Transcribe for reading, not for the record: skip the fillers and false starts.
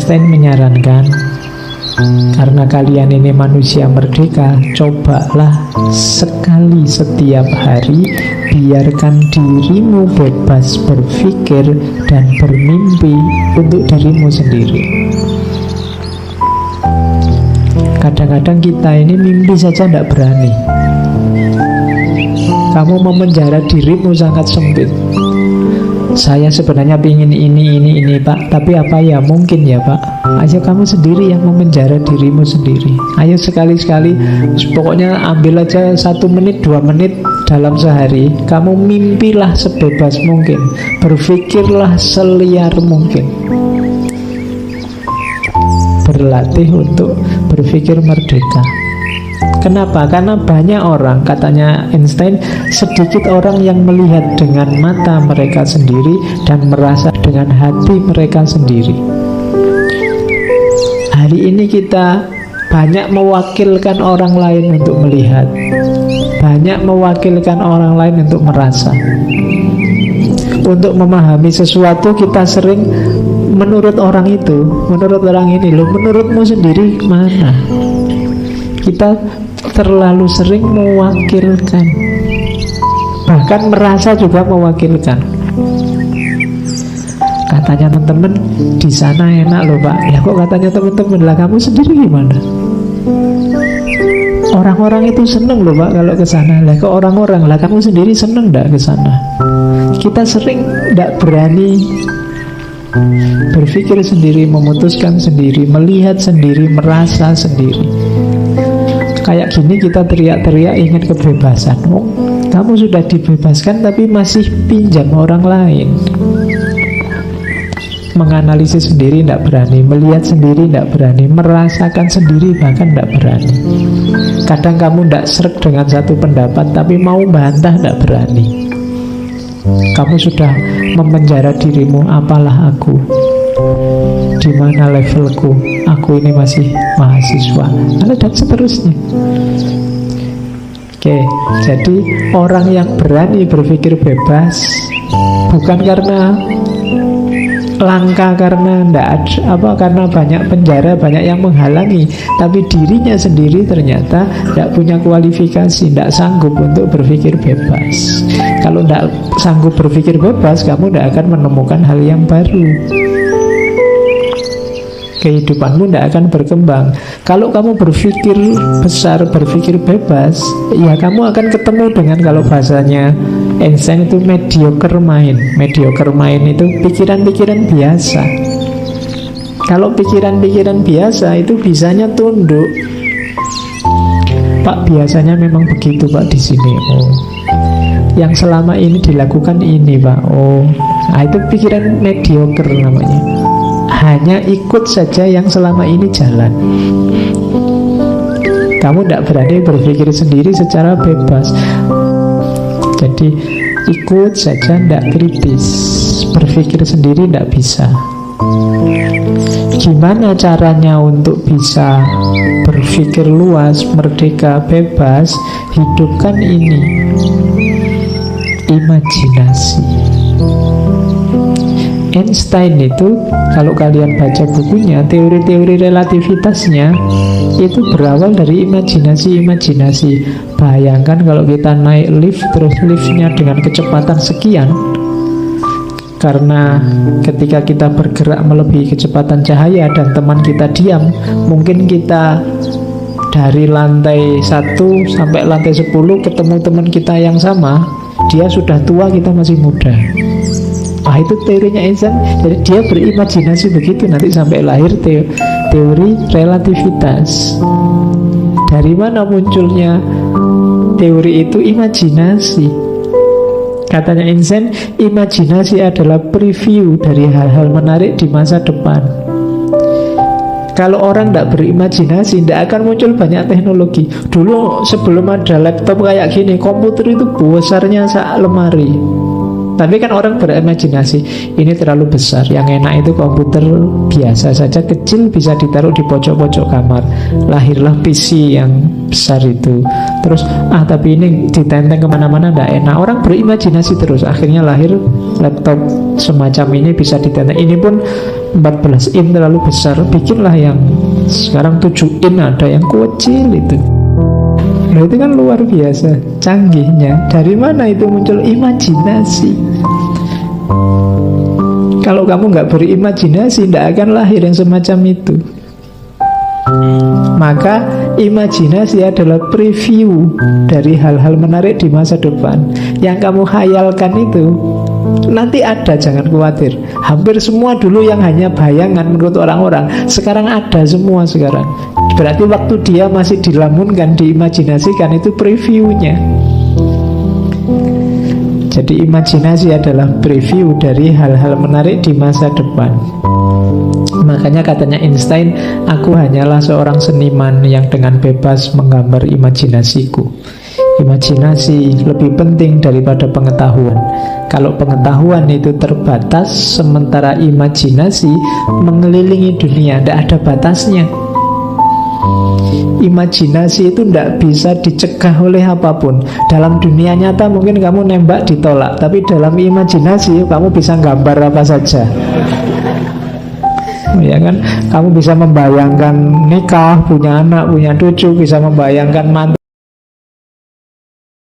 Einstein menyarankan, karena kalian ini manusia merdeka, cobalah sekali setiap hari biarkan dirimu bebas berpikir dan bermimpi untuk dirimu sendiri. Kadang-kadang kita ini mimpi saja tidak berani. Kamu memenjara dirimu sangat sempit. Saya sebenarnya ingin ini Pak, tapi apa ya mungkin ya Pak. Ayo kamu sendiri yang memenjara dirimu sendiri. Ayo sekali-sekali, pokoknya ambil aja 1 menit, 2 menit dalam sehari. Kamu mimpilah sebebas mungkin, berpikirlah seliar mungkin. Berlatih untuk berpikir merdeka. Kenapa? Karena banyak orang, katanya Einstein, sedikit orang yang melihat dengan mata mereka sendiri dan merasa dengan hati mereka sendiri. Hari ini kita banyak mewakilkan orang lain untuk melihat, banyak mewakilkan orang lain untuk merasa. Untuk memahami sesuatu kita sering menurut orang itu, menurut orang ini. Loh, menurutmu sendiri mana? Kita terlalu sering mewakilkan, bahkan merasa juga mewakilkan. Katanya teman-teman di sana enak loh Pak. Ya kok katanya teman-teman, lah kamu sendiri gimana? Orang-orang itu seneng loh Pak kalau ke sana. Lah kok orang-orang, lah kamu sendiri seneng enggak ke sana? Kita sering enggak berani berpikir sendiri, memutuskan sendiri, melihat sendiri, merasa sendiri. Kayak gini kita teriak-teriak ingin kebebasan. Oh, kamu sudah dibebaskan tapi masih pinjam orang lain. Menganalisis sendiri tidak berani, melihat sendiri tidak berani, merasakan sendiri bahkan tidak berani. Kadang kamu tidak sreg dengan satu pendapat, tapi mau bantah tidak berani. Kamu sudah memenjara dirimu, apalah aku, di mana levelku, aku ini masih mahasiswa, dan seterusnya. Oke, jadi orang yang berani berpikir bebas bukan karena langka, karena karena banyak penjara, banyak yang menghalangi, tapi dirinya sendiri ternyata tidak punya kualifikasi, tidak sanggup untuk berpikir bebas. Kalau tidak sanggup berpikir bebas, kamu tidak akan menemukan hal yang baru. Kehidupanmu tidak akan berkembang. Kalau kamu berpikir besar, berpikir bebas, ya kamu akan ketemu dengan, kalau bahasanya Einstein itu, mediocre mind. Mediocre mind itu pikiran-pikiran biasa. Kalau pikiran-pikiran biasa itu bisanya tunduk. Pak, biasanya memang begitu Pak di sini. Oh, yang selama ini dilakukan ini Pak. Oh, nah itu pikiran mediocre namanya. Hanya ikut saja yang selama ini jalan. Kamu tidak berani berpikir sendiri secara bebas. Jadi ikut saja, tidak kritis. Berpikir sendiri tidak bisa. Gimana caranya untuk bisa berpikir luas, merdeka, bebas? Hidupkan ini, imajinasi. Einstein itu, kalau kalian baca bukunya, teori-teori relativitasnya itu berawal dari imajinasi-imajinasi. Bayangkan kalau kita naik lift, terus liftnya dengan kecepatan sekian, karena ketika kita bergerak melebihi kecepatan cahaya dan teman kita diam, mungkin kita dari lantai 1 sampai lantai 10 ketemu teman kita yang sama, dia sudah tua, kita masih muda. Ah, itu teorinya Einstein. Jadi dia berimajinasi begitu, nanti sampai lahir teori relativitas. Dari mana munculnya teori itu? Imajinasi. Katanya Einstein, imajinasi adalah preview dari hal-hal menarik di masa depan. Kalau orang tidak berimajinasi, tidak akan muncul banyak teknologi. Dulu sebelum ada laptop kayak gini, komputer itu besarnya sak lemari. Tapi kan orang berimajinasi, ini terlalu besar, yang enak itu komputer biasa saja, kecil, bisa ditaruh di pojok-pojok kamar. Lahirlah PC yang besar itu. Terus, tapi ini ditenteng kemana-mana tidak enak. Orang berimajinasi terus, akhirnya lahir laptop semacam ini, bisa ditenteng. Ini pun 14 in terlalu besar, bikinlah yang sekarang 7 in, ada yang kecil itu. Nah itu kan luar biasa canggihnya. Dari mana itu muncul? Imajinasi. Kalau kamu nggak berimajinasi, tidak akan lahir yang semacam itu. Maka imajinasi adalah preview dari hal-hal menarik di masa depan. Yang kamu khayalkan itu nanti ada, jangan khawatir. Hampir semua dulu yang hanya bayangan menurut orang-orang, sekarang ada semua sekarang. Berarti waktu dia masih dilamunkan, diimajinasikan, itu previewnya. Jadi imajinasi adalah preview dari hal-hal menarik di masa depan. Makanya katanya Einstein, aku hanyalah seorang seniman yang dengan bebas menggambar imajinasiku. Imajinasi lebih penting daripada pengetahuan. Kalau pengetahuan itu terbatas, sementara imajinasi mengelilingi dunia, tidak ada batasnya. Imajinasi itu tidak bisa dicegah oleh apapun. Dalam dunia nyata mungkin kamu nembak ditolak, tapi dalam imajinasi kamu bisa gambar apa saja. Ya kan, kamu bisa membayangkan nikah, punya anak, punya cucu, bisa membayangkan mantu.